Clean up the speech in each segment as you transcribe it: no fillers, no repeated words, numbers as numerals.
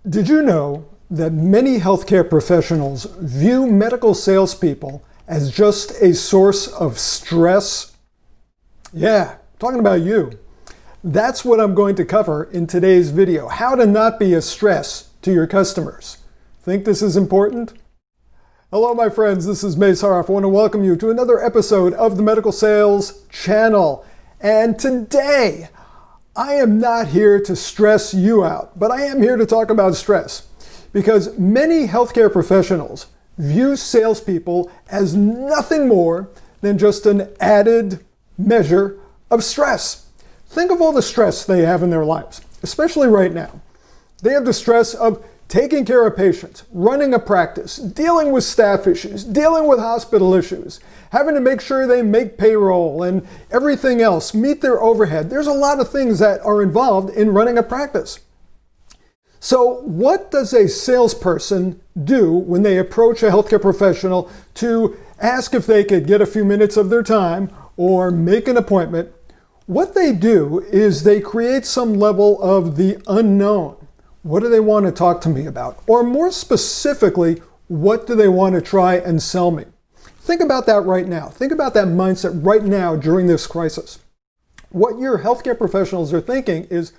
Did you know that many healthcare professionals view medical salespeople as just a source of stress? Yeah, talking about you. That's what I'm going to cover in today's video. How to not be a stress to your customers. Think this is important? Hello, my friends. This is Mace Harf. I want to welcome you to another episode of the Medical Sales Channel. And today, I am not here to stress you out, but I am here to talk about stress because many healthcare professionals view salespeople as nothing more than just an added measure of stress. Think of all the stress they have in their lives, especially right now. They have the stress of taking care of patients, running a practice, dealing with staff issues, dealing with hospital issues, having to make sure they make payroll and everything else, meet their overhead. There's a lot of things that are involved in running a practice. So what does a salesperson do when they approach a healthcare professional to ask if they could get a few minutes of their time or make an appointment? What they do is they create some level of the unknown. What do they want to talk to me about? Or more specifically, what do they want to try and sell me? Think about that right now. Think about that mindset right now during this crisis. What your healthcare professionals are thinking is,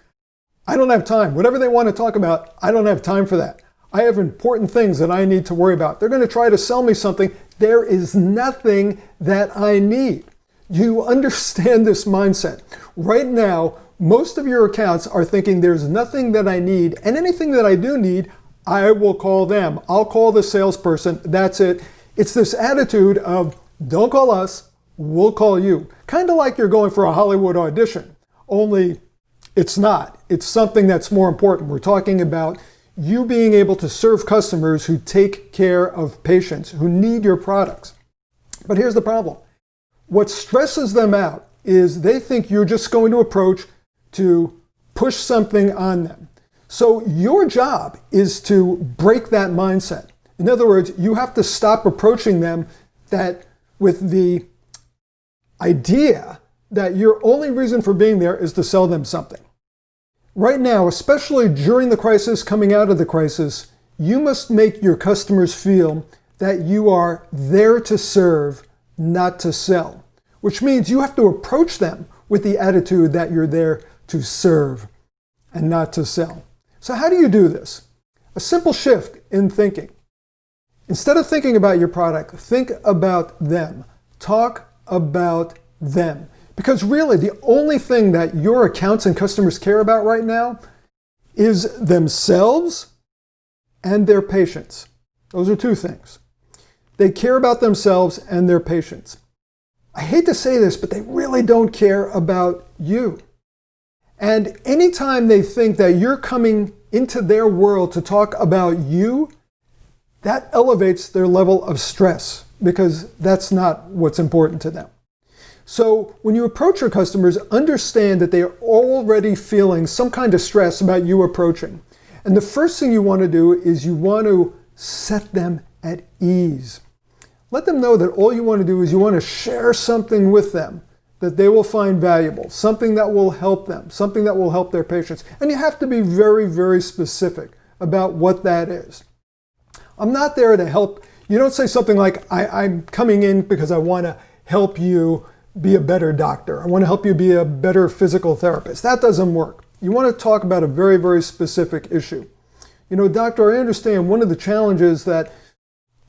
I don't have time. Whatever they want to talk about, I don't have time for that. I have important things that I need to worry about. They're going to try to sell me something. There is nothing that I need. You understand this mindset. Right now, most of your accounts are thinking there's nothing that I need, and anything that I do need, I will call them. I'll call the salesperson. That's it. It's this attitude of don't call us, we'll call you. Kind of like you're going for a Hollywood audition, only it's not. It's something that's more important. We're talking about you being able to serve customers who take care of patients who need your products. But here's the problem. What stresses them out is they think you're just going to approach to push something on them. So your job is to break that mindset. In other words, you have to stop approaching them with the idea that your only reason for being there is to sell them something. Right now, especially during the crisis, coming out of the crisis, you must make your customers feel that you are there to serve, not to sell, which means you have to approach them with the attitude that you're there to serve and not to sell. So how do you do this? A simple shift in thinking. Instead of thinking about your product, think about them. Talk about them. Because really, the only thing that your accounts and customers care about right now is themselves and their patients. Those are two things. They care about themselves and their patients. I hate to say this, but they really don't care about you. And anytime they think that you're coming into their world to talk about you, that elevates their level of stress because that's not what's important to them. So when you approach your customers, understand that they are already feeling some kind of stress about you approaching. And the first thing you want to do is you want to set them at ease. Let them know that all you want to do is you want to share something with them that they will find valuable, something that will help them, something that will help their patients. And you have to be very, very specific about what that is. I'm not there to help. You don't say something like, I'm coming in because I want to help you be a better doctor. I want to help you be a better physical therapist. That doesn't work. You want to talk about a very, very specific issue. You know, doctor, I understand one of the challenges that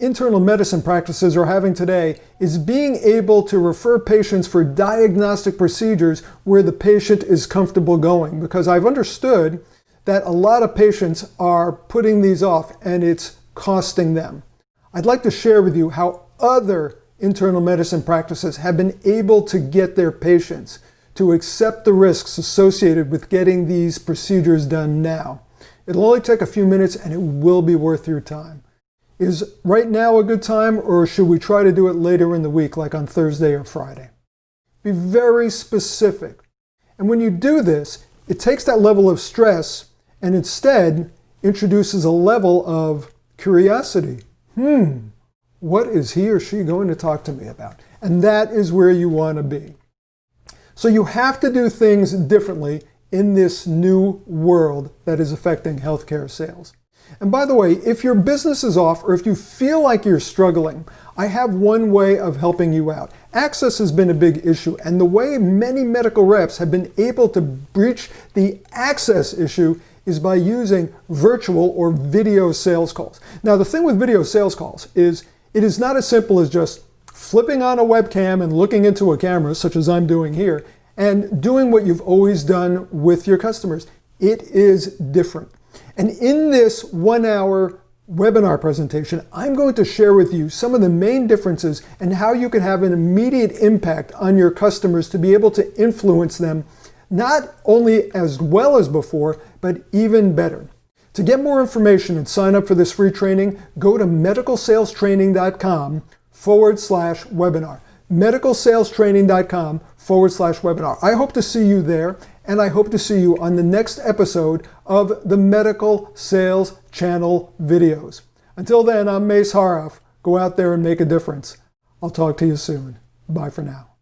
internal medicine practices are having today is being able to refer patients for diagnostic procedures where the patient is comfortable going. Because I've understood that a lot of patients are putting these off and it's costing them. I'd like to share with you how other internal medicine practices have been able to get their patients to accept the risks associated with getting these procedures done now. It'll only take a few minutes and it will be worth your time. Is right now a good time, or should we try to do it later in the week, like on Thursday or Friday? Be very specific. And when you do this, it takes that level of stress and instead introduces a level of curiosity. What is he or she going to talk to me about? And that is where you want to be. So you have to do things differently in this new world that is affecting healthcare sales. And by the way, if your business is off or if you feel like you're struggling, I have one way of helping you out. Access has been a big issue, and the way many medical reps have been able to breach the access issue is by using virtual or video sales calls. Now, the thing with video sales calls is it is not as simple as just flipping on a webcam and looking into a camera, such as I'm doing here, and doing what you've always done with your customers. It is different. And in this 1-hour webinar presentation, I'm going to share with you some of the main differences and how you can have an immediate impact on your customers to be able to influence them not only as well as before, but even better. To get more information and sign up for this free training, go to medicalsalestraining.com/webinar. medicalsalestraining.com/webinar. I hope to see you there, and I hope to see you on the next episode of the Medical Sales Channel videos. Until then, I'm Mace Haroff. Go out there and make a difference. I'll talk to you soon. Bye for now.